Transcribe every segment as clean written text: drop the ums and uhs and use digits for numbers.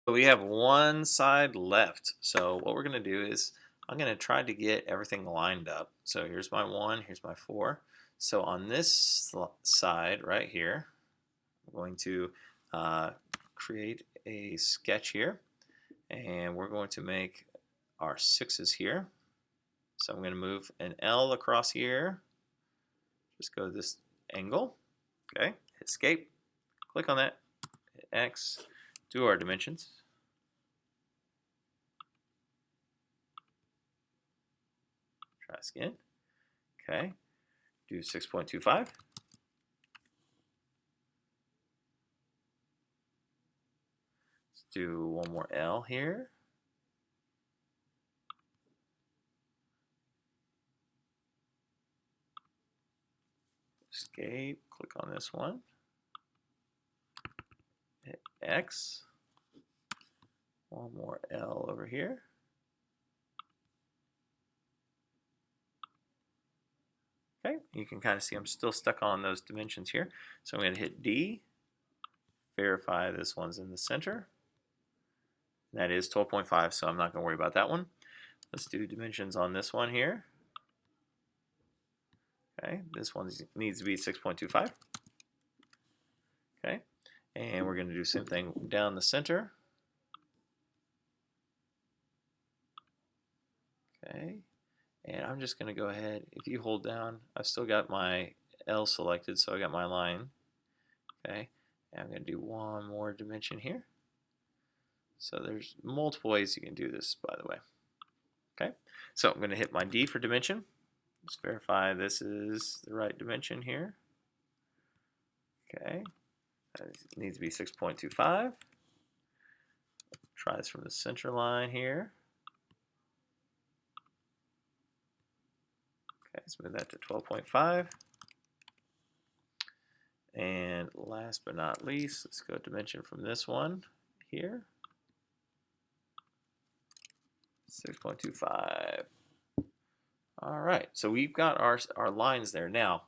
So we have one side left. So what we're going to do is I'm going to try to get everything lined up. So here's my 1, here's my 4. So on this side right here, I'm going to uh, create a sketch here, and we're going to make our 6s here. So I'm going to move an L across here, just go this angle, okay, hit escape, click on that, hit X, do our dimensions. Try this again. Okay, do 6.25. Let's do one more L here. Escape, click on this one. Hit X. One more L over here. Okay, you can kind of see I'm still stuck on those dimensions here. So I'm going to hit D, verify this one's in the center. That is 12.5, so I'm not going to worry about that one. Let's do dimensions on this one here. Okay, this one needs to be 6.25. Okay, and we're going to do the same thing down the center. Okay, and I'm just going to go ahead. If you hold down, I've still got my L selected, so I got my line. Okay, and I'm going to do one more dimension here. So there's multiple ways you can do this, by the way. Okay, so I'm going to hit my D for dimension. Let's verify this is the right dimension here. Okay, it needs to be 6.25. Try this from the center line here. Okay, let's move that to 12.5. And last but not least, let's go dimension from this one here. 6.25. All right, so we've got our lines there. Now,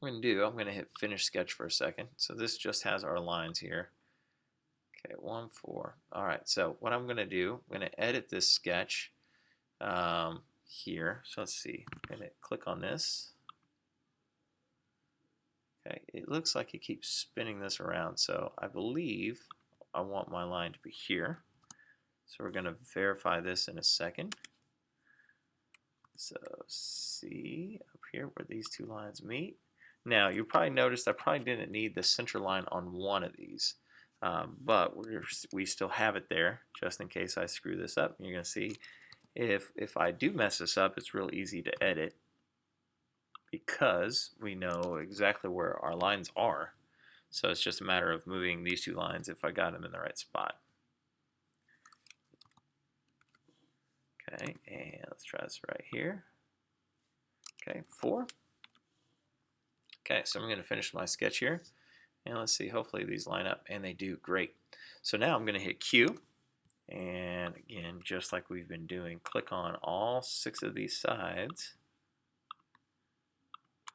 what I'm going to hit finish sketch for a second. So this just has our lines here. Okay, 1, 4. All right, so what I'm going to do, I'm going to edit this sketch here. So let's see, I'm going to click on this. Okay, it looks like it keeps spinning this around, so I believe I want my line to be here. So we're going to verify this in a second. So see up here where these two lines meet. Now you probably noticed I probably didn't need the center line on one of these, but we still have it there just in case I screw this up. You're going to see if I do mess this up, it's real easy to edit because we know exactly where our lines are. So it's just a matter of moving these two lines if I got them in the right spot. Okay, and let's try this right here. Okay, 4. Okay, so I'm going to finish my sketch here. And let's see, hopefully these line up, and they do. Great. So now I'm going to hit Q. And again, just like we've been doing, click on all 6 of these sides.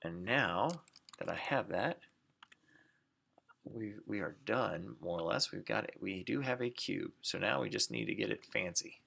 And now that I have that, we are done, more or less. We've got it. We do have a cube. So now we just need to get it fancy.